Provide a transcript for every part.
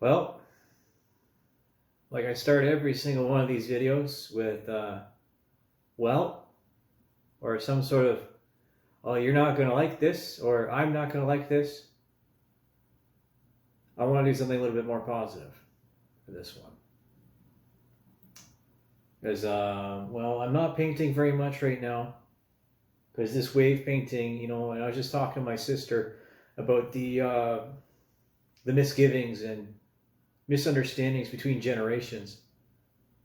Well, like I start every single one of these videos with, well, or some sort of, oh, you're not going to like this, or I'm not going to like this. I want to do something a little bit more positive for this one. Because, well, I'm not painting very much right now. Because this wave painting, and I was just talking to my sister about the misgivings and misunderstandings between generations.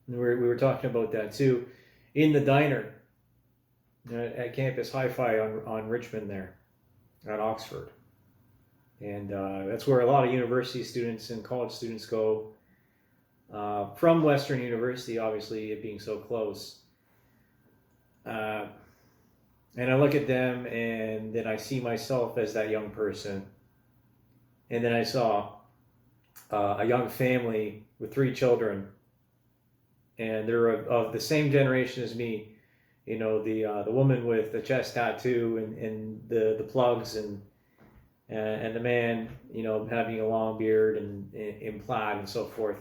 And we were talking about that too in the diner at Campus Hi-Fi on Richmond there at Oxford. And that's where a lot of university students and college students go from Western University, obviously it being so close. And I look at them and then I see myself as that young person. And then I saw a young family with 3 children, and they're of the same generation as me. The woman with the chest tattoo and the plugs, and the man, having a long beard and in plaid and so forth,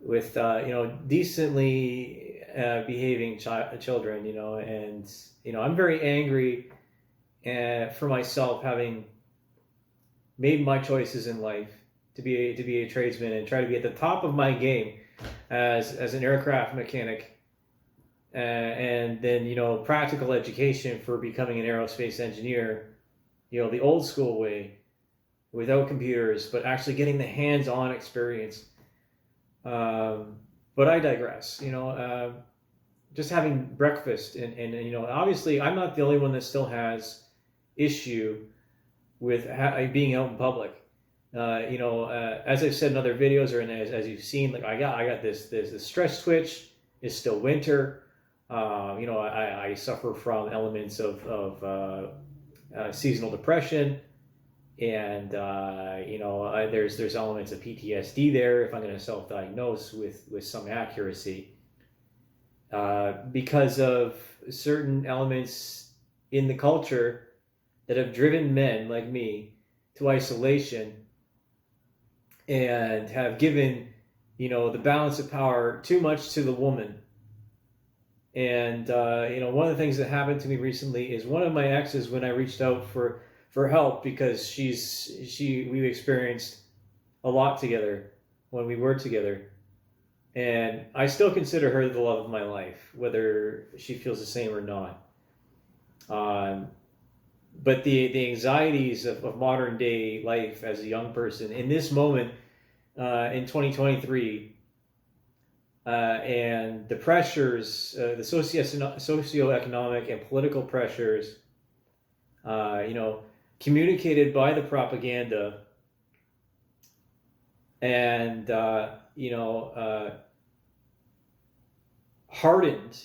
with decently behaving children, and I'm very angry for myself, having made my choices in life to be a tradesman and try to be at the top of my game as an aircraft mechanic, and then practical education for becoming an aerospace engineer, the old school way, without computers, but actually getting the hands-on experience. But I digress. Just having breakfast and obviously I'm not the only one that still has issue with being out in public. As I've said in other videos, or as you've seen, like I got this stress twitch. It's still winter. I suffer from elements of seasonal depression, and there's elements of PTSD there if I'm going to self-diagnose with some accuracy, because of certain elements in the culture that have driven men like me to isolation and have given the balance of power too much to the woman. And one of the things that happened to me recently is one of my exes, when I reached out for help, because we experienced a lot together when we were together, and I still consider her the love of my life, whether she feels the same or not. But the anxieties of modern day life as a young person in this moment, in 2023, and the pressures, the socioeconomic and political pressures, communicated by the propaganda, and hardened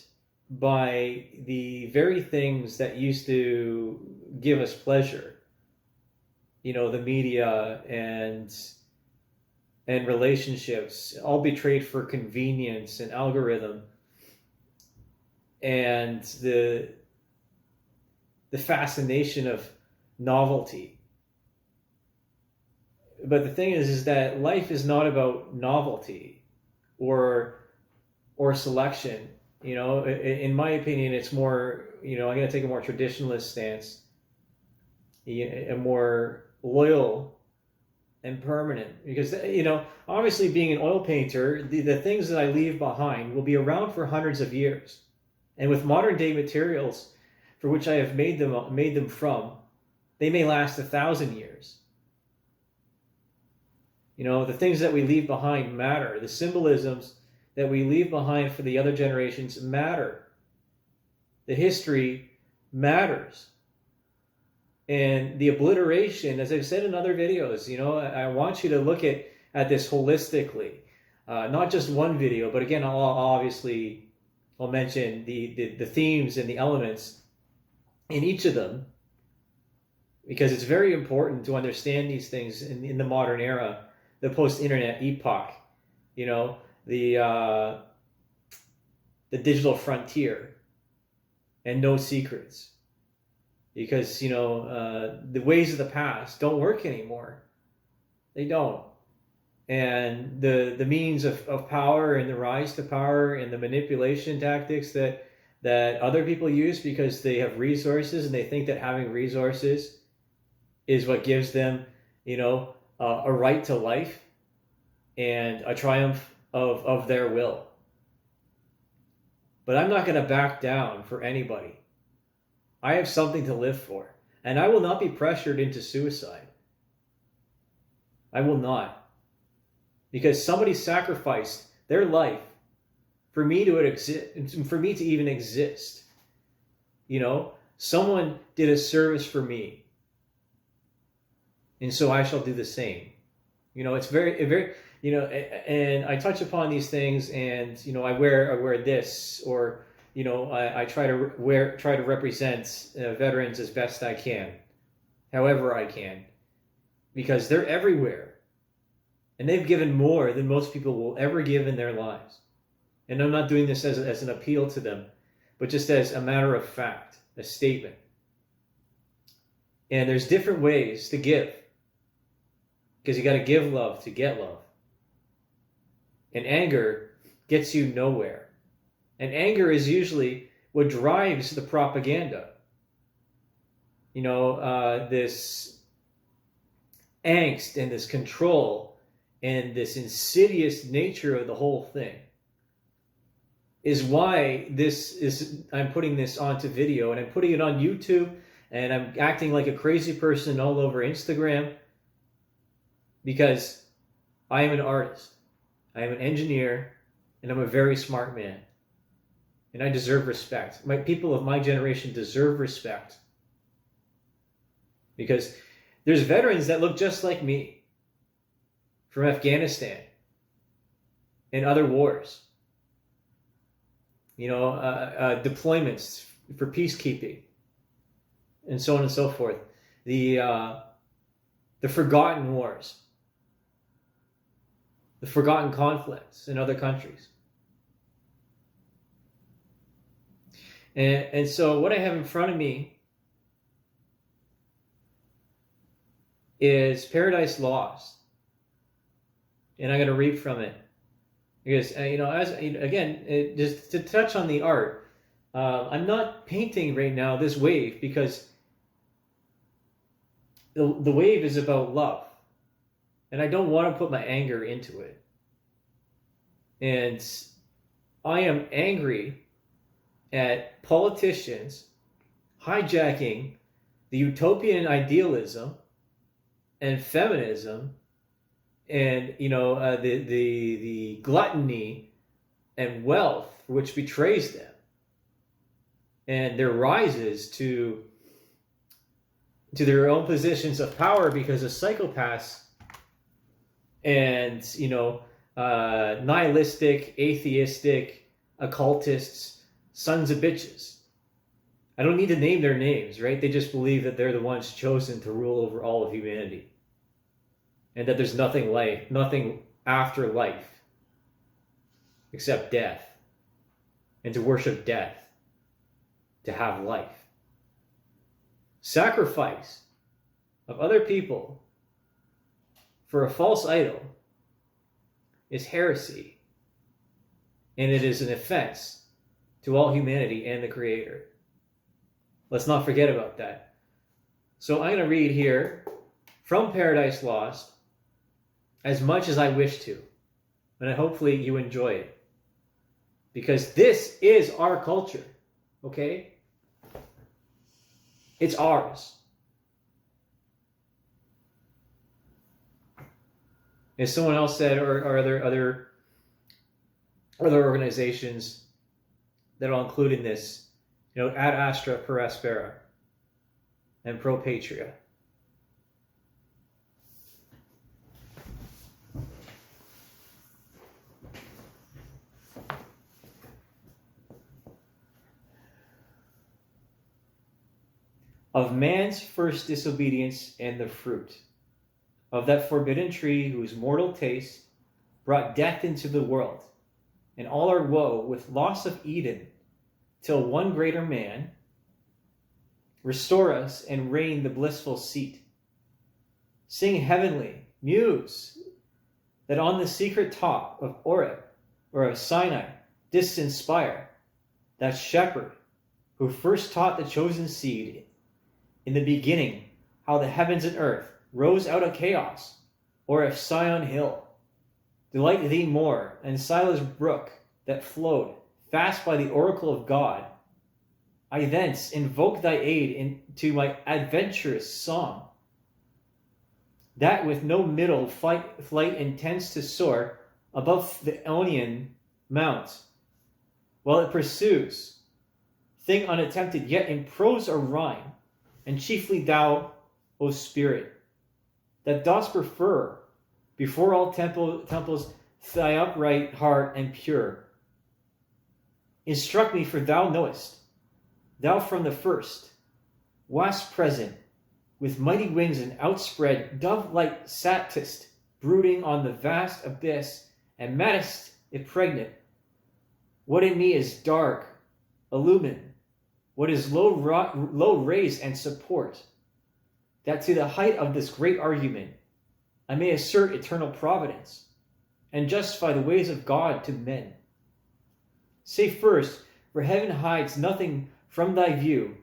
by the very things that used to give us pleasure, the media and relationships, all betrayed for convenience and algorithm, and the fascination of novelty. But the thing is that life is not about novelty or selection. In my opinion, it's more, I'm going to take a more traditionalist stance, a more loyal and permanent, because obviously being an oil painter, the things that I leave behind will be around for hundreds of years, and with modern day materials for which I have made them from, they may last 1,000 years. The things that we leave behind matter. The symbolisms that we leave behind for the other generations matter. The history matters. And the obliteration, as I've said in other videos, I want you to look at this holistically. Not just one video, but again, I'll mention the themes and the elements in each of them, because it's very important to understand these things in the modern era, the post-internet epoch, the digital frontier, and no secrets. Because, the ways of the past don't work anymore. They don't. and the means of power and the rise to power and the manipulation tactics that other people use because they have resources and they think that having resources is what gives them, a right to life and a triumph of their will. But I'm not going to back down for anybody. I have something to live for, and I will not be pressured into suicide. I will not. Because somebody sacrificed their life for me to even exist. Someone did a service for me. And so I shall do the same. It's very, and I touch upon these things, and I wear this, or I try to represent veterans as best I can, however I can, because they're everywhere, and they've given more than most people will ever give in their lives. And I'm not doing this as an appeal to them, but just as a matter of fact, a statement. And there's different ways to give, because you got to give love to get love. And anger gets you nowhere. And anger is usually what drives the propaganda. This angst and this control and this insidious nature of the whole thing is why I'm putting this onto video, and I'm putting it on YouTube, and I'm acting like a crazy person all over Instagram, because I am an artist. I am an engineer, and I'm a very smart man. And I deserve respect. People of my generation deserve respect. Because there's veterans that look just like me from Afghanistan and other wars. Deployments for peacekeeping, and so on and so forth. The forgotten wars. The forgotten conflicts in other countries. And so what I have in front of me is Paradise Lost. And I'm going to read from it. Because, just to touch on the art, I'm not painting right now this wave because the wave is about love. And I don't want to put my anger into it. And I am angry at politicians hijacking the utopian idealism and feminism and the gluttony and wealth which betrays them, and their rises to their own positions of power because of psychopaths and nihilistic, atheistic, occultists, sons of bitches. I don't need to name their names, right? They just believe that they're the ones chosen to rule over all of humanity, and that there's nothing after life except death, and to worship death to have life. Sacrifice of other people for a false idol is heresy, and it is an offense to all humanity and the Creator. Let's not forget about that. So I'm going to read here from Paradise Lost as much as I wish to, and hopefully you enjoy it, because this is our culture, okay? It's ours. As someone else said, or other organizations that are included in this, Ad Astra per Aspera and Pro Patria. Of man's first disobedience and the fruit of that forbidden tree whose mortal taste brought death into the world, and all our woe with loss of Eden, till one greater man restore us and reign the blissful seat. Sing heavenly, muse, that on the secret top of Oreb or of Sinai, distant spire, that shepherd who first taught the chosen seed in the beginning how the heavens and earth rose out of chaos, or of Sion hill, delight thee more, and Silas brook that flowed fast by the oracle of God. I thence invoke thy aid into my adventurous song, that with no middle flight intends to soar above the Ionian mount, while it pursues, thing unattempted yet in prose or rhyme, and chiefly thou, O Spirit, that dost prefer before all temples thy upright heart and pure. Instruct me, for thou knowest, thou from the first wast present, with mighty wings and outspread dove-like satist, brooding on the vast abyss, and madest it pregnant. What in me is dark, illumine, what is low raise and support, that to the height of this great argument I may assert eternal providence, and justify the ways of God to men. Say first, for heaven hides nothing from thy view,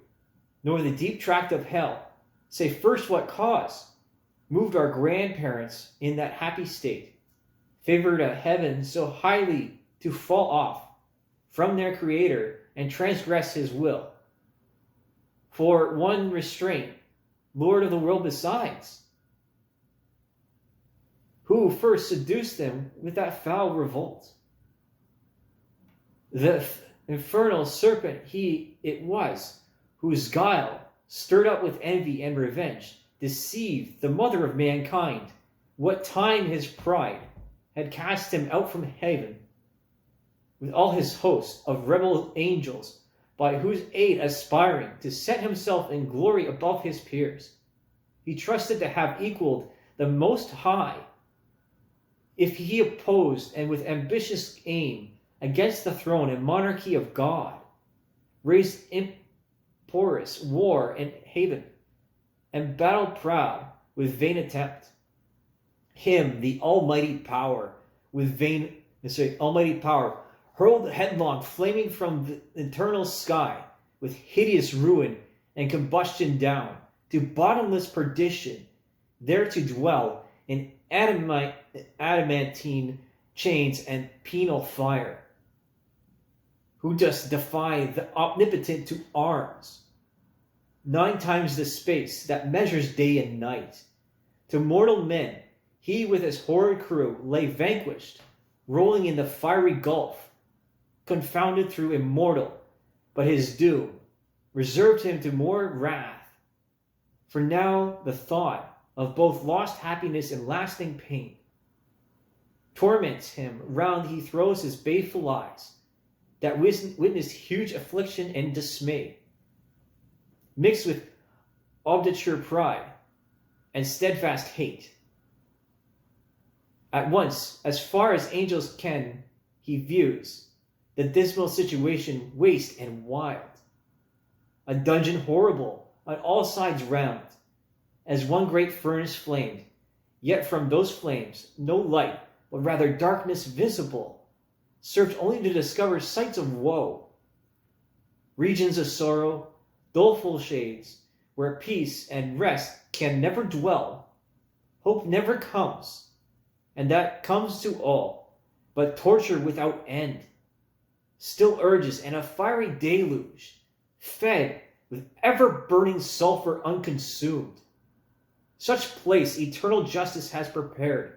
nor the deep tract of hell. Say first what cause moved our grandparents in that happy state, favored a heaven so highly to fall off from their Creator and transgress his will. For one restraint, Lord of the world besides, who first seduced them with that foul revolt. The infernal serpent it was, whose guile, stirred up with envy and revenge, deceived the mother of mankind, what time his pride had cast him out from heaven, with all his host of rebel angels, by whose aid aspiring to set himself in glory above his peers, he trusted to have equaled the Most High, if he opposed and with ambitious aim against the throne and monarchy of God, raised imporous war and haven, and battle proud with vain attempt, him the almighty power hurled headlong, flaming from the eternal sky, with hideous ruin and combustion down, to bottomless perdition, there to dwell in adamantine chains and penal fire. Who dost defy the omnipotent to arms, 9 times the space that measures day and night. To mortal men, he with his horrid crew lay vanquished, rolling in the fiery gulf, confounded through immortal, but his doom reserved him to more wrath. For now the thought of both lost happiness and lasting pain torments him round he throws his baleful eyes, that witness huge affliction and dismay, mixed with obdurate pride and steadfast hate. At once, as far as angels can, he views the dismal situation waste and wild, a dungeon horrible on all sides round, as one great furnace flamed, yet from those flames no light, but rather darkness visible, served only to discover sights of woe, regions of sorrow, doleful shades, where peace and rest can never dwell, hope never comes, and that comes to all, but torture without end, still urges, and a fiery deluge, fed with ever-burning sulfur unconsumed. Such place eternal justice has prepared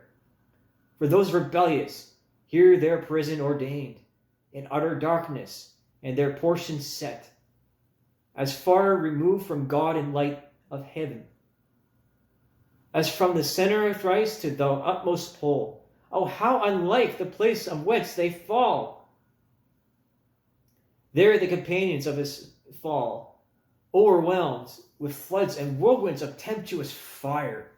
for those rebellious, here their prison ordained, in utter darkness, and their portion set, as far removed from God and light of heaven, as from the center of thrice to the utmost pole. Oh, how unlike the place of whence they fall! There the companions of his fall, overwhelmed with floods and whirlwinds of tempestuous fire,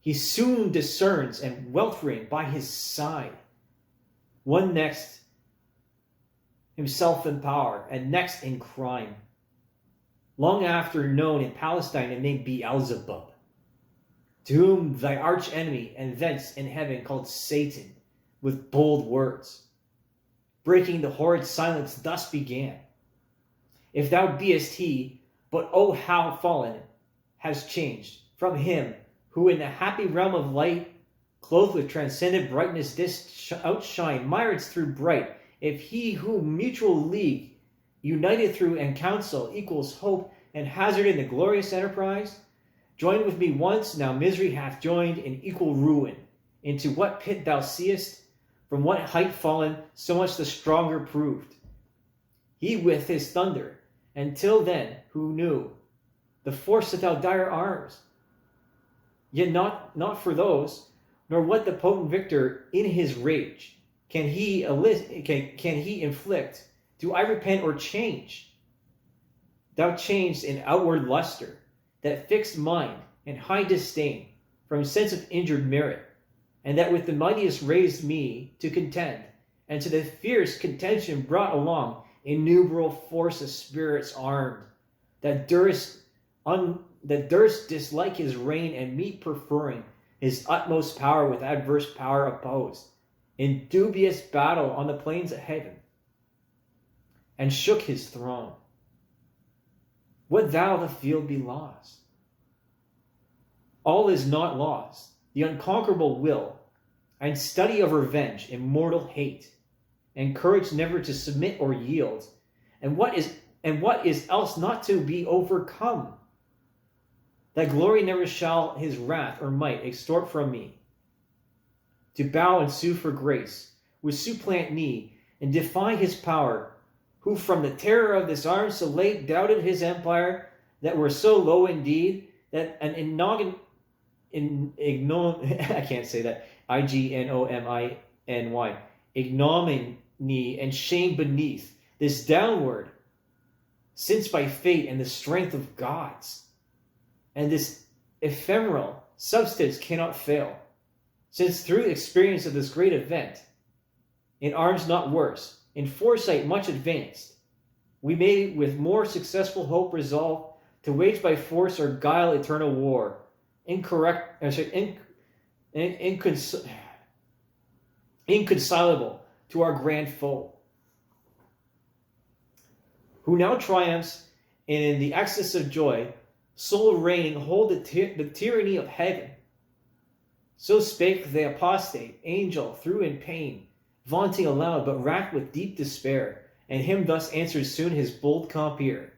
he soon discerns, and weltering by his side, one next himself in power, and next in crime, long after known in Palestine and named Beelzebub. to whom thy arch enemy and thence in heaven called Satan with bold words, breaking the horrid silence thus began. If thou beest he, but oh how fallen, has changed from him who in the happy realm of light, clothed with transcendent brightness, didst outshine myriads through bright, if he who mutual league, united through and counsel, equals hope and hazard in the glorious enterprise, joined with me once, now misery hath joined in equal ruin, into what pit thou seest, from what height fallen, so much the stronger proved. He with his thunder, and till then who knew the force of thy dire arms, yet not for those, nor what the potent victor in his rage can he inflict. Do I repent or change? Thou changed in outward luster, that fixed mind and high disdain from sense of injured merit, and that with the mightiest raised me to contend, and to the fierce contention brought along innumerable force of spirits armed, that durst dislike his reign and meet preferring his utmost power with adverse power opposed, in dubious battle on the plains of heaven, and shook his throne. Would thou the field be lost? All is not lost. The unconquerable will, and study of revenge, immortal hate, and courage never to submit or yield, and what is else not to be overcome. That glory never shall his wrath or might extort from me. To bow and sue for grace, with supplant knee, and defy his power, who from the terror of this arm so late doubted his empire, that were so low indeed, that an I can't say that, ignominy, ignominy and shame beneath this downward, since by fate and the strength of gods, and this ephemeral substance cannot fail, since through experience of this great event, in arms not worse, in foresight much advanced, we may with more successful hope resolve to wage by force or guile eternal war, inconsolable to our grand foe, who now triumphs, and in the excess of joy, sole reigning, hold the tyranny of heaven. So spake the apostate angel through in pain, vaunting aloud, but racked with deep despair, and him thus answered soon his bold compeer.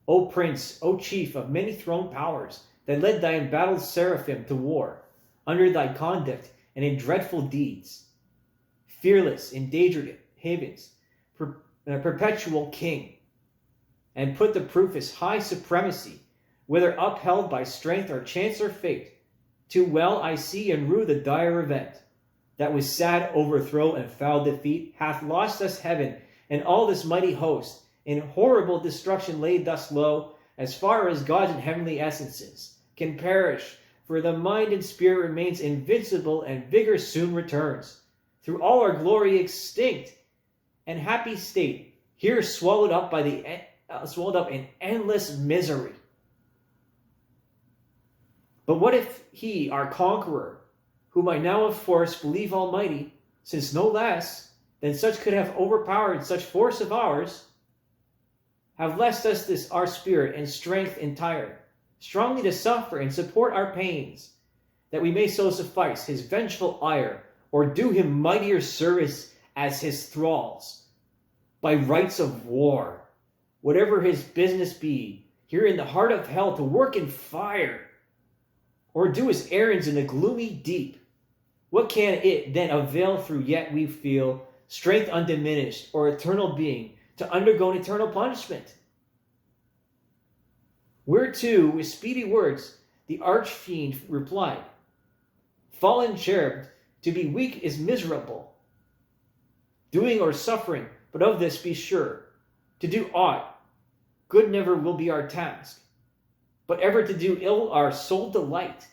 O prince, O chief of many throned powers, that led thy embattled seraphim to war, under thy conduct and in dreadful deeds, fearless, endangered havens, perpetual king, and put the proof his high supremacy, whether upheld by strength or chance or fate. Too well I see and rue the dire event, that with sad overthrow and foul defeat hath lost us heaven and all this mighty host, in horrible destruction laid thus low, as far as God's and heavenly essences can perish, for the mind and spirit remains invincible, and vigor soon returns, through all our glory extinct and happy state, here swallowed up in endless misery. But what if he, our conqueror, whom I now of force believe almighty, since no less than such could have overpowered such force of ours, have left us this our spirit and strength entire, strongly to suffer and support our pains, that we may so suffice his vengeful ire, or do him mightier service as his thralls, by rights of war, whatever his business be, here in the heart of hell to work in fire, or do his errands in the gloomy deep. What can it then avail through yet we feel strength undiminished, or eternal being, to undergo an eternal punishment? Whereto, with speedy words, the arch-fiend replied, fallen cherub, to be weak is miserable, doing or suffering, but of this be sure, to do aught good never will be our task, but ever to do ill our sole delight,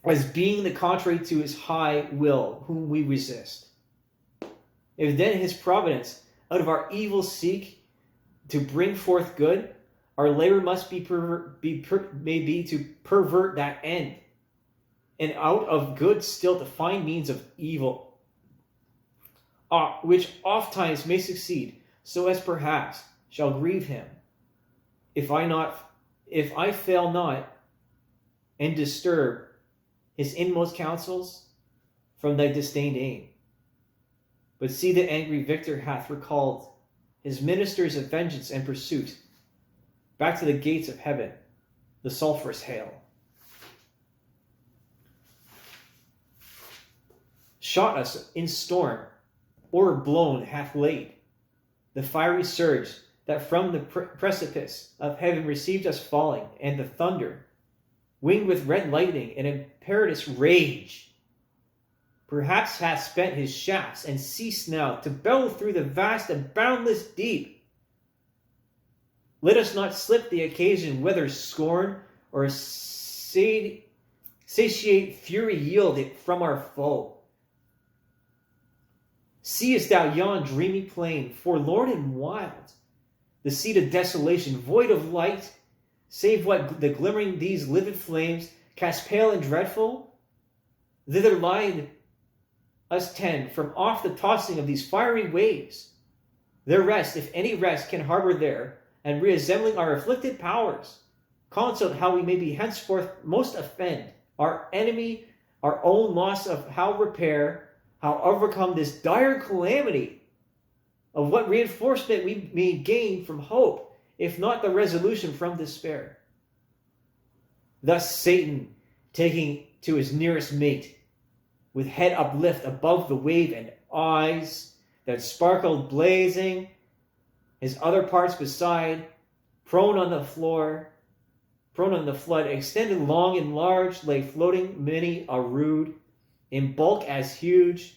as being the contrary to his high will, whom we resist. If then his providence out of our evil seek to bring forth good, Our labor must be to pervert that end, and out of good still to find means of evil, which oft times may succeed, so as perhaps shall grieve him, if I fail not, and disturb his inmost counsels from thy disdained aim. But see, the angry victor hath recalled his ministers of vengeance and pursuit back to the gates of heaven, the sulphurous hail. Shot us in storm, o'erblown hath laid the fiery surge that from the precipice of heaven received us falling, and the thunder, winged with red lightning and impetuous rage, perhaps hath spent his shafts and ceased now to bellow through the vast and boundless deep. Let us not slip the occasion, whether scorn or satiate fury yield it from our foe. Seest thou yon dreamy plain, forlorn and wild, the seat of desolation, void of light, save what the glimmering these livid flames cast pale and dreadful? Thither lie us 10 from off the tossing of these fiery waves. Their rest, if any rest can harbor there, and reassembling our afflicted powers, consult how we may be henceforth most offend our enemy, our own loss of how repair, how overcome this dire calamity, of what reinforcement we may gain from hope, if not the resolution from despair. Thus Satan, taking to his nearest mate, with head uplift above the wave and eyes that sparkled blazing, his other parts beside, prone on the floor, prone on the flood, extended long and large, lay floating many a rood, in bulk as huge,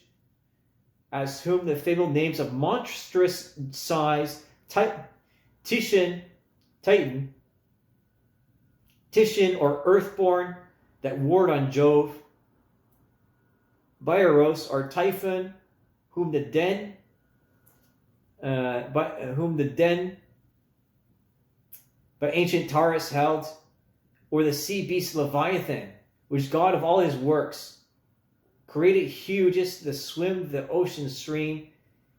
as whom the fabled names of monstrous size, Titan, or Earthborn, that warred on Jove, Biaros or Typhon, whom the den by ancient Taurus held, or the sea beast Leviathan, which God of all his works created hugest the swim the ocean stream,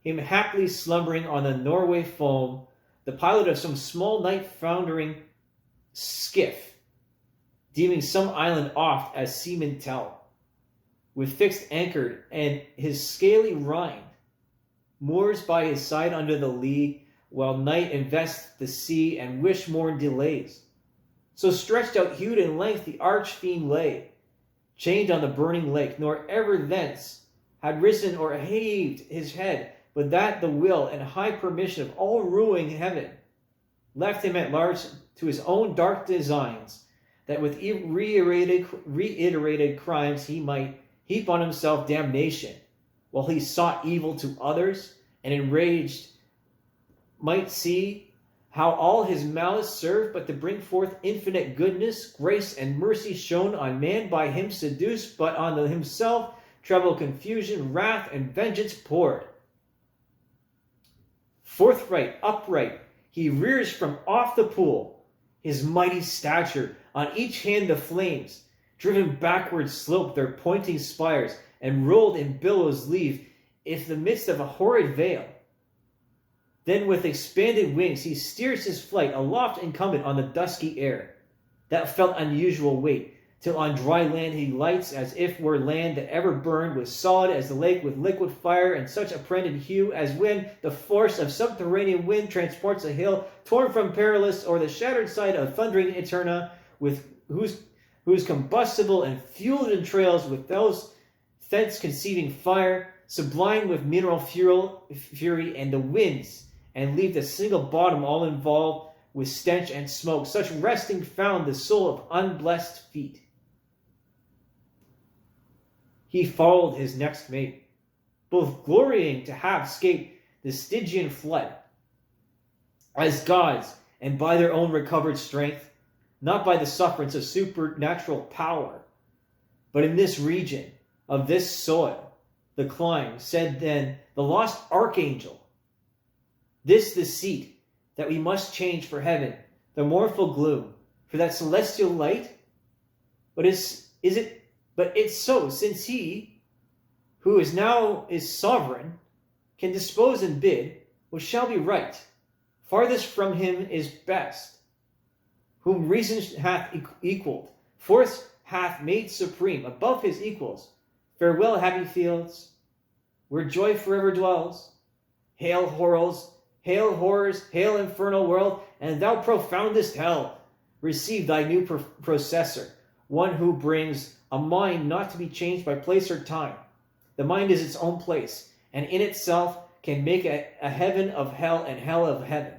him haply slumbering on the Norway foam, the pilot of some small night foundering skiff, deeming some island oft as seamen tell, with fixed anchored and his scaly rind, moors by his side under the lee, while night invests the sea and wish morn delays. So stretched out hewed in length the arch-fiend lay, chained on the burning lake, nor ever thence had risen or heaved his head, but that the will and high permission of all ruling heaven left him at large to his own dark designs, that with reiterated crimes he might heap on himself damnation, while he sought evil to others, and enraged might see how all his malice served but to bring forth infinite goodness, grace, and mercy shown on man by him seduced, but on himself treble confusion, wrath, and vengeance poured. Forthright, upright, he rears from off the pool, his mighty stature, on each hand the flames, driven backward slope their pointing spires, and rolled in billows leave, if the midst of a horrid veil. Then with expanded wings he steers his flight, aloft incumbent on the dusky air, that felt unusual weight, till on dry land he lights, as if were land that ever burned, was solid as the lake with liquid fire, and such apprended hue, as when the force of subterranean wind transports a hill, torn from perilous, or the shattered side of thundering Eterna, with whose combustible and fueled entrails with those thence conceiving fire, sublime with mineral fury and the winds, and leave the single bottom all involved with stench and smoke. Such resting found the soul of unblessed feet. He followed his next mate, both glorying to have escaped the Stygian flood, as gods, and by their own recovered strength, not by the sufferance of supernatural power, but in this region of this soil, the clime, said then the lost archangel, this the seat that we must change for heaven, the mournful gloom, for that celestial light? But it's so, since he, who is now is sovereign, can dispose and bid what shall be right. Farthest from him is best, whom reason hath equaled, force hath made supreme above his equals. Farewell, happy fields, where joy forever dwells. Hail horrors, hail infernal world, and thou profoundest hell. Receive thy new processor, one who brings a mind not to be changed by place or time. The mind is its own place, and in itself can make a heaven of hell and hell of heaven.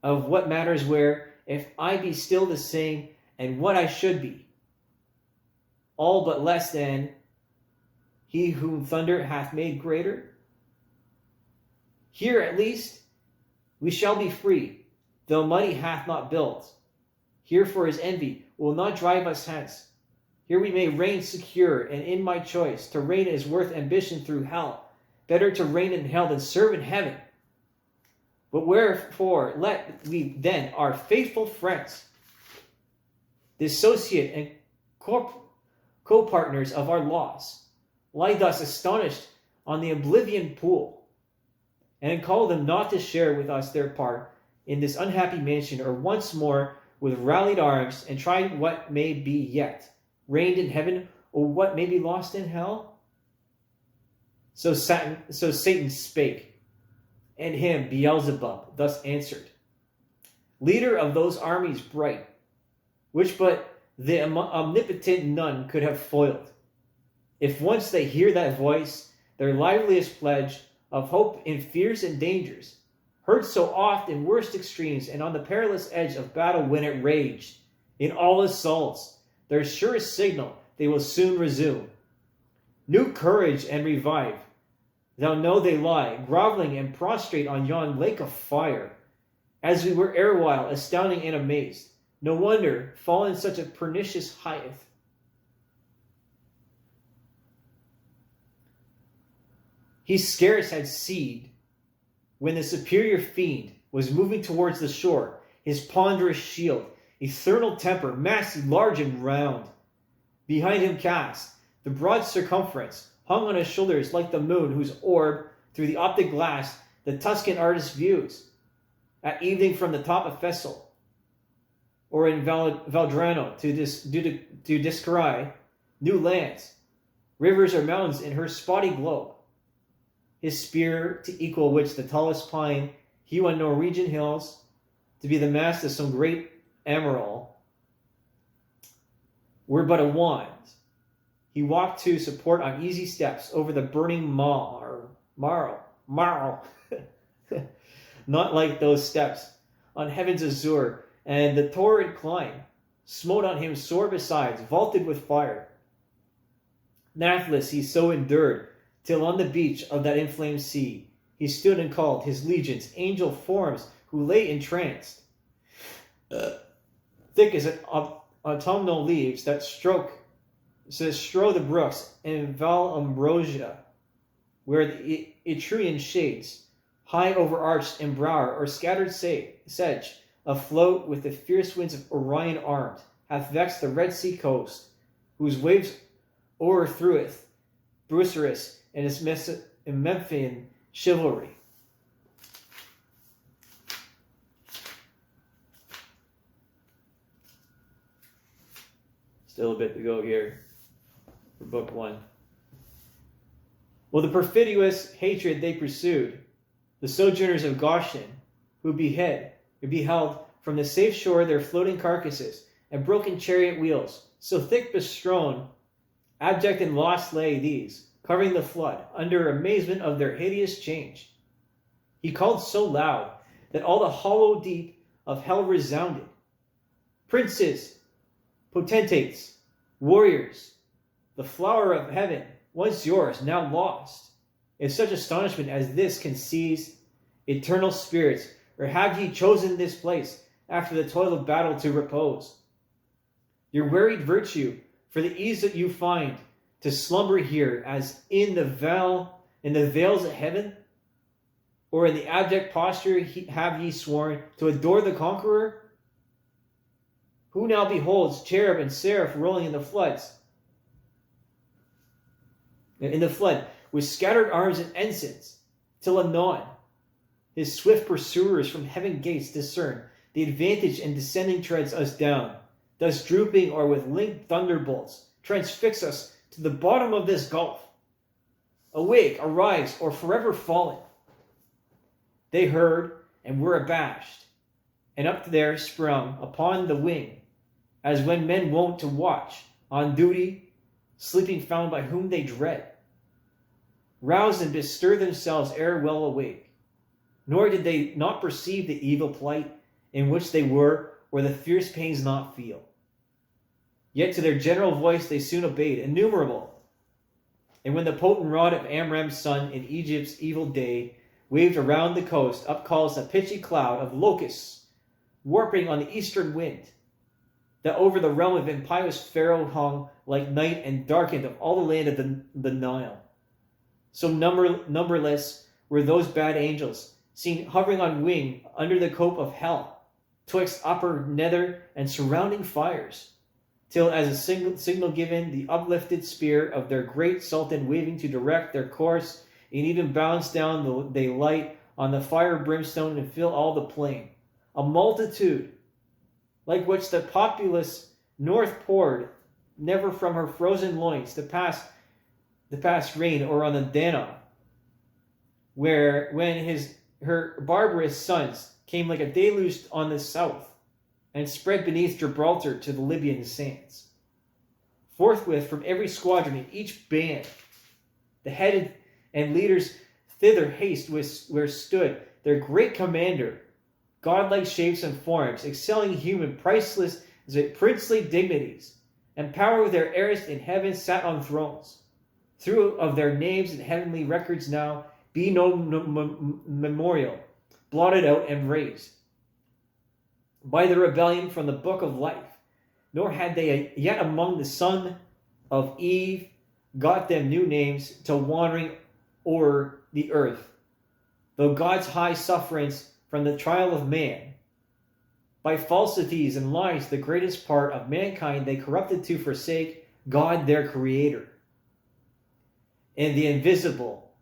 Of what matters where, if I be still the same, and what I should be, all but less than he whom thunder hath made greater? Here at least we shall be free, though money hath not built. Here for his envy will not drive us hence. Here we may reign secure, and in my choice, to reign is worth ambition through hell. Better to reign in hell than serve in heaven. But wherefore let we then our faithful friends, the associate and co-partners of our loss, lie thus astonished on the oblivion pool, and call them not to share with us their part in this unhappy mansion, or once more with rallied arms and try what may be yet reigned in heaven, or what may be lost in hell? So Satan spake, and him Beelzebub thus answered, leader of those armies bright, which but the omnipotent none could have foiled. If once they hear that voice, their liveliest pledge of hope in fears and dangers, heard so oft in worst extremes and on the perilous edge of battle when it raged, in all assaults, their surest signal they will soon resume. New courage and revive. Thou know they lie, groveling and prostrate on yon lake of fire, as we were erewhile astounding and amazed. No wonder, fall in such a pernicious height. He scarce had seed when the superior fiend was moving towards the shore, his ponderous shield, eternal temper, massy, large, and round. Behind him cast, the broad circumference hung on his shoulders like the moon, whose orb, through the optic glass, the Tuscan artist views at evening from the top of Fessel, or in Valdrano, to descry new lands, rivers or mountains in her spotty globe. His spear, to equal which the tallest pine hew on Norwegian hills, to be the mast of some great amiral, were but a wand. He walked to support on easy steps over the burning marl, not like those steps on heaven's azure, and the torrid climb smote on him sore besides, vaulted with fire. Nathless he so endured, till on the beach of that inflamed sea he stood and called his legions, angel forms, who lay entranced, thick as autumnal leaves that strow the brooks in Val Ambrosia, where the Etrurian shades, high overarched in brower or scattered sedge, afloat with the fierce winds of Orion armed, hath vexed the Red Sea coast, whose waves o'erthreweth Bucerus and his Memphian chivalry. Still a bit to go here for book one. Well, the perfidious hatred they pursued, the sojourners of Goshen, who beheld from the safe shore their floating carcasses and broken chariot wheels, so thick bestrown, abject and lost lay these, covering the flood, under amazement of their hideous change. He called so loud that all the hollow deep of hell resounded. Princes, potentates, warriors, the flower of heaven, once yours, now lost. If such astonishment as this can seize eternal spirits, or have ye chosen this place after the toil of battle to repose? Your wearied virtue, for the ease that you find to slumber here, as in the vales of heaven, or in the abject posture have ye sworn to adore the conqueror? Who now beholds cherub and seraph rolling in the flood, with scattered arms and ensigns, till anon his swift pursuers from heaven gates discern the advantage and descending treads us down, thus drooping or with linked thunderbolts transfix us to the bottom of this gulf. Awake, arise, or forever fallen. They heard and were abashed, and up there sprung upon the wing, as when men wont to watch, on duty, sleeping found by whom they dread. Roused and bestir themselves ere well awake, nor did they not perceive the evil plight in which they were, or the fierce pains not feel. Yet to their general voice they soon obeyed, innumerable. And when the potent rod of Amram's son in Egypt's evil day waved around the coast, up calls a pitchy cloud of locusts, warping on the eastern wind, that over the realm of impious Pharaoh hung like night and darkened of all the land of the Nile. So numberless were those bad angels, seen hovering on wing under the cope of hell, twixt upper, nether, and surrounding fires, till as a signal given, the uplifted spear of their great sultan waving to direct their course, and even bounce down they light on the fire brimstone and fill all the plain. A multitude, like which the populous north poured, never from her frozen loins to pass rain, or on the Danube, where when her barbarous sons came like a deluge on the south, and spread beneath Gibraltar to the Libyan sands. Forthwith from every squadron in each band, the headed and leaders thither haste where stood their great commander, godlike shapes and forms, excelling human, priceless princely dignities, and power with their heirs in heaven sat on thrones. Through of their names and heavenly records now be no memorial, blotted out and razed by the rebellion from the book of life, nor had they yet among the son of Eve got them new names till wandering o'er the earth, though God's high sufferance from the trial of man, by falsities and lies the greatest part of mankind they corrupted to forsake God their Creator, and the invisible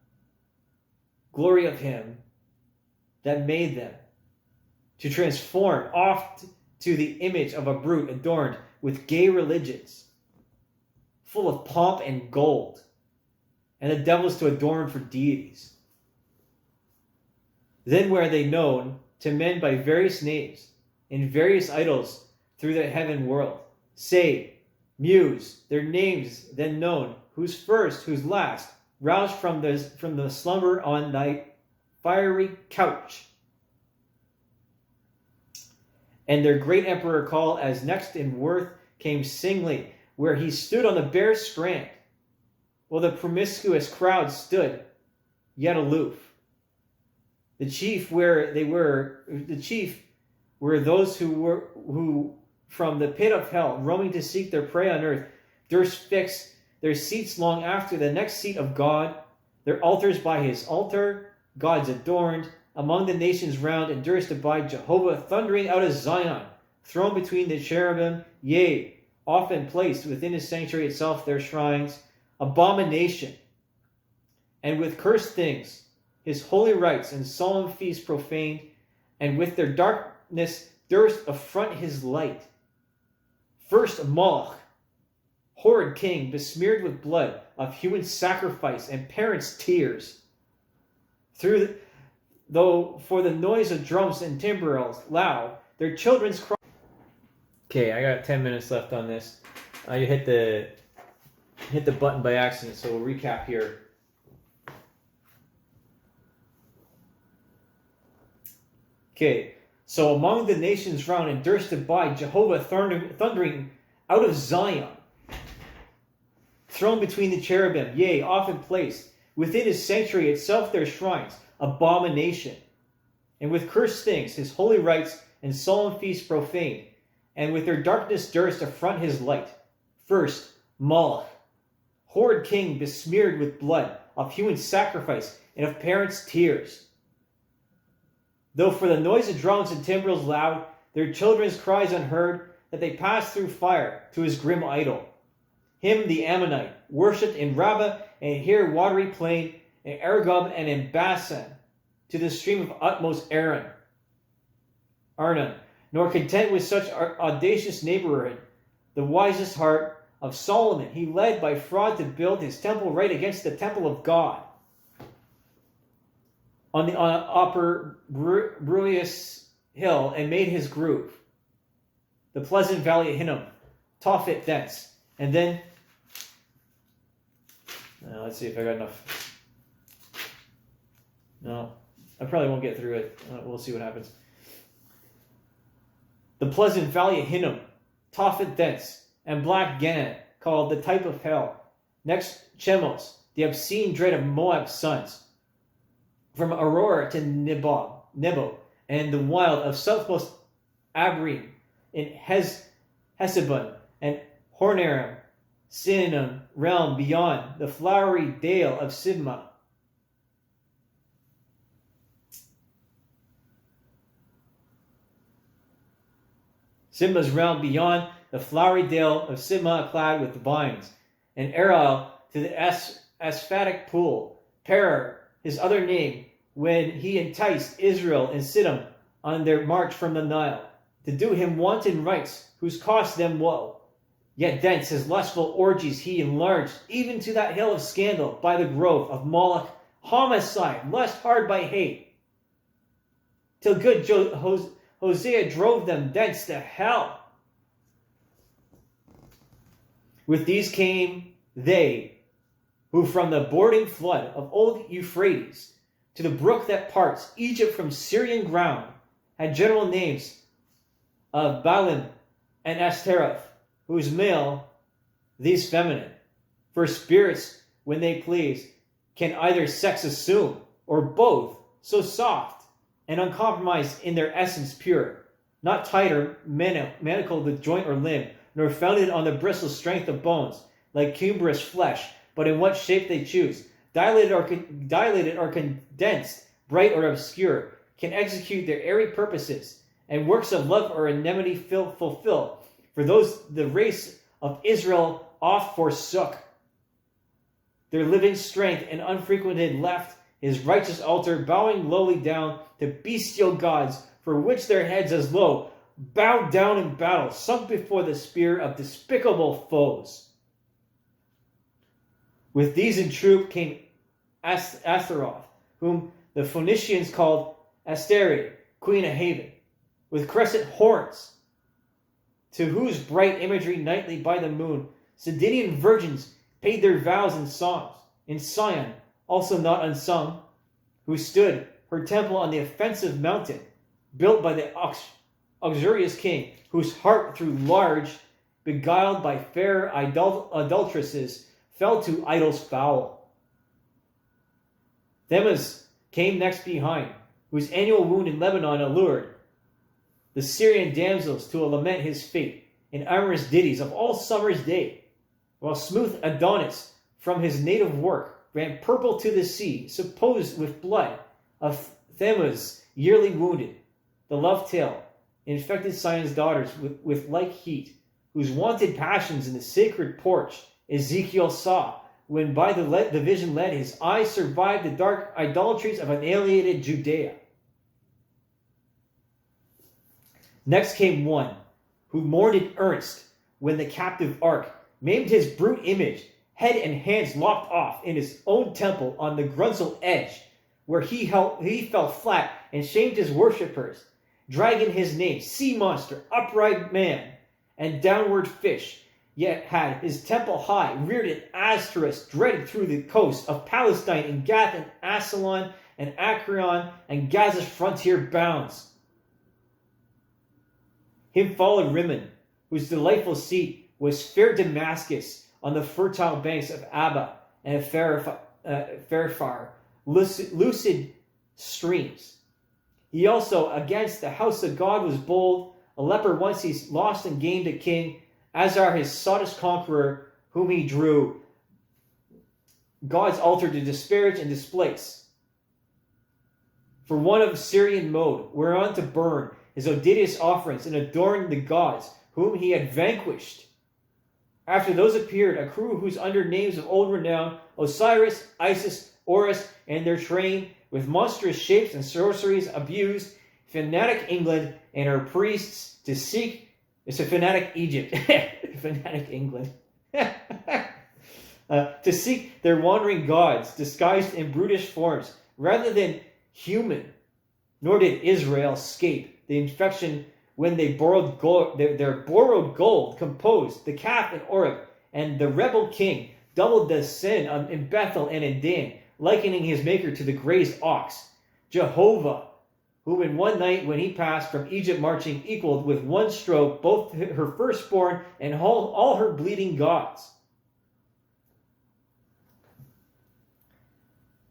glory of Him that made them, to transform oft to the image of a brute adorned with gay religions, full of pomp and gold, and the devils to adorn for deities. Then were they known to men by various names, in various idols through the heaven world. Say, muse, their names then known, whose first, whose last, roused from the slumber on thy fiery couch. And their great emperor called as next in worth came singly, where he stood on the bare strand, while the promiscuous crowd stood yet aloof. The chief were those who from the pit of hell, roaming to seek their prey on earth, durst fix their seats long after the next seat of God, their altars by his altar, gods adorned, among the nations round, and durst abide Jehovah thundering out of Zion, thrown between the cherubim, yea, often placed within his sanctuary itself their shrines, abomination, and with cursed things his holy rites and solemn feasts profaned, and with their darkness durst affront his light. First Moloch, horrid king, besmeared with blood of human sacrifice and parents' tears, though for the noise of drums and timbrels loud, their children's cry. Okay, I got 10 minutes left on this. I hit the button by accident, so we'll recap here. Okay, so among the nations round, and durst abide Jehovah thundering out of Zion, thrown between the cherubim, yea, often placed within his sanctuary itself their shrines, abomination, and with cursed things his holy rites and solemn feasts profaned, and with their darkness durst affront his light. First Moloch, horrid king, besmeared with blood of human sacrifice and of parents' tears, though for the noise of drums and timbrels loud, their children's cries unheard, that they passed through fire to his grim idol. Him the Ammonite worshipped in Rabbah and here watery plain, in Argob and in Basan, to the stream of utmost Arnon. Nor content with such audacious neighborhood, the wisest heart of Solomon he led by fraud to build his temple right against the temple of God. On the upper Bruius hill, and made his grove, the pleasant valley of Hinnom, Tophet thence. And then, let's see if I got enough. No, I probably won't get through it. We'll see what happens. The pleasant valley of Hinnom, Tophet thence, and black Gannat, called the type of hell. Next, Chemos, the obscene dread of Moab's sons. From Aurora to Nebo, and the wild of southmost Abrim, in Hesebon, and Hornarim, Sinon realm beyond, the flowery dale of Sibma. Sibma's realm beyond, the flowery dale of Sibma clad with vines, and Ariel to the asphatic pool, Perar, his other name, when he enticed Israel and Siddim on their march from the Nile, to do him wanton rites, whose cost them woe. Yet thence his lustful orgies he enlarged, even to that hill of scandal, by the grove of Moloch, homicide, lust hard by hate, till good Hosea drove them thence to hell. With these came they, who from the boarding flood of old Euphrates, to the brook that parts Egypt from Syrian ground, had general names of Baalim and Ashtaroth, whose male, these feminine. For spirits, when they please, can either sex assume, or both, so soft and uncompromised in their essence pure, not tight or manacled with joint or limb, nor founded on the bristle strength of bones, like cumbrous flesh, but in what shape they choose, dilated or condensed, bright or obscure, can execute their airy purposes, and works of love or enmity fulfill. For those the race of Israel oft forsook, their living strength and unfrequented left his righteous altar, bowing lowly down to bestial gods, for which their heads as low, bowed down in battle, sunk before the spear of despicable foes. With these in troop came Astaroth, whom the Phoenicians called Astarte, queen of Haven, with crescent horns, to whose bright imagery nightly by the moon Sidonian virgins paid their vows and songs. In Sion, also not unsung, who stood her temple on the offensive mountain, built by the uxorious king, whose heart through large, beguiled by fair adulteresses, fell to idols foul. Themis came next behind, whose annual wound in Lebanon allured the Syrian damsels to lament his fate in amorous ditties of all summer's day, while smooth Adonis from his native work ran purple to the sea, supposed with blood of Themis yearly wounded, the love tale infected Sion's daughters with like heat, whose wanted passions in the sacred porch Ezekiel saw, when by the vision led, his eyes survived the dark idolatries of alienated Judea. Next came one who mourned in earnest when the captive ark maimed his brute image, head and hands lopped off in his own temple on the Grunzel edge, where he fell flat and shamed his worshippers, dragging his name, sea monster, upright man, and downward fish, yet had his temple high, reared an asterisk, dreaded through the coast of Palestine in Gath and Ascalon and Acreon and Gaza's frontier bounds. Him followed Rimmon, whose delightful seat was fair Damascus on the fertile banks of Abba and Pharphar, lucid streams. He also against the house of God was bold, a leper once he lost and gained a king, Azar his sottest conqueror, whom he drew God's altar to disparage and displace. For one of Syrian mode, whereon to burn his odious offerings and adorn the gods, whom he had vanquished. After those appeared a crew whose under names of old renown, Osiris, Isis, Horus, and their train, with monstrous shapes and sorceries, abused fanatic England and her priests to seek. It's a fanatic Egypt, fanatic England, to seek their wandering gods disguised in brutish forms rather than human. Nor did Israel escape the infection when they borrowed gold, their borrowed gold composed the calf in Oreb, and the rebel king doubled the sin in Bethel and in Dan, likening his maker to the grazed ox. Jehovah, whom in one night when he passed from Egypt marching, equaled with one stroke both her firstborn and all her bleeding gods.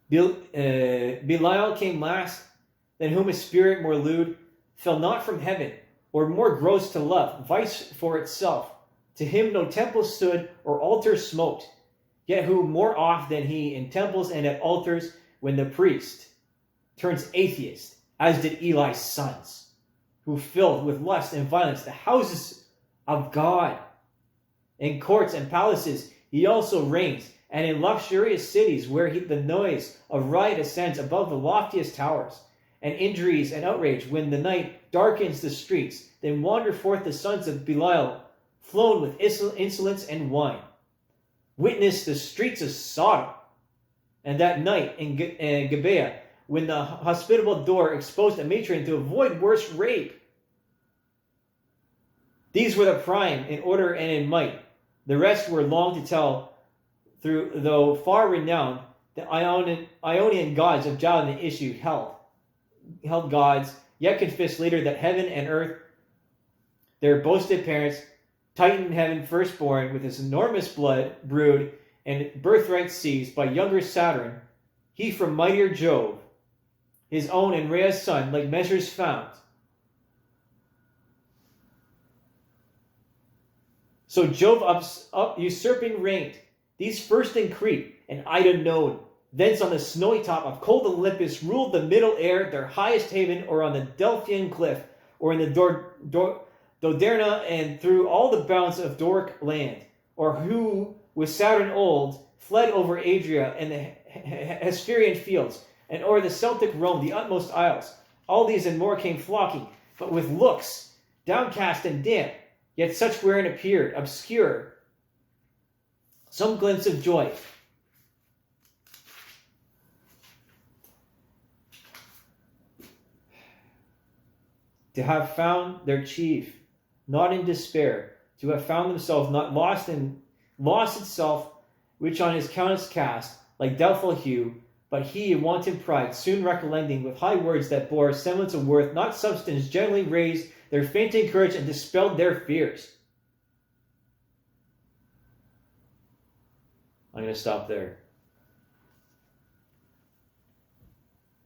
Belial came last, than whom his spirit more lewd fell not from heaven, or more gross to love, vice for itself. To him no temple stood, or altar smote, yet who more oft than he in temples and at altars, when the priest turns atheist, as did Eli's sons, who filled with lust and violence the houses of God. In courts and palaces he also reigns, and in luxurious cities where the noise of riot ascends above the loftiest towers, and injuries and outrage when the night darkens the streets, then wander forth the sons of Belial, flown with insolence and wine. Witness the streets of Sodom, and that night in Gibeah, when the hospitable door exposed a matron to avoid worse rape. These were the prime in order and in might. The rest were long to tell, though far renowned, the Ionian gods of Javan issued held gods, yet confessed later that heaven and earth, their boasted parents, Titan heaven firstborn with his enormous blood brood and birthright seized by younger Saturn, he from mightier Jove, his own and Rhea's son, like measures found. So Jove up usurping reigned, these first in Crete and Ida known. Thence on the snowy top of cold Olympus ruled the middle air, their highest haven, or on the Delphian cliff, or in the Doderna, and through all the bounds of Doric land, or who, with Saturn old, fled over Adria and the Hesperian fields, and o'er the Celtic Rome, the utmost isles. All these and more came flocking, but with looks downcast and damp, yet such wherein appeared, obscure, some glimpse of joy. To have found their chief, not in despair, to have found themselves not lost itself, which on his countenance cast, like doubtful hue, but he in wanton pride, soon recollecting with high words that bore semblance of worth, not substance, gently raised their fainting courage and dispelled their fears. I'm going to stop there,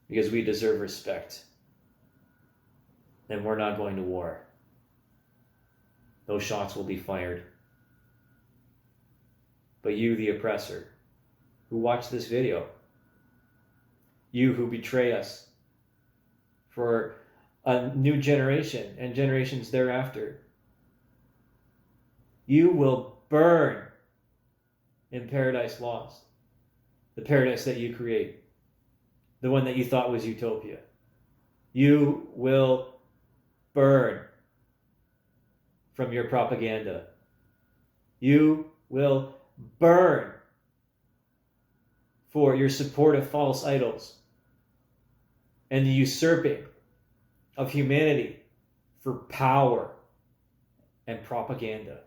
because we deserve respect. And we're not going to war. Those shots will be fired. But you, the oppressor, who watch this video, you who betray us for a new generation and generations thereafter, you will burn in paradise lost. The paradise that you create. The one that you thought was utopia. You will burn from your propaganda. You will burn for your support of false idols and the usurping of humanity for power and propaganda.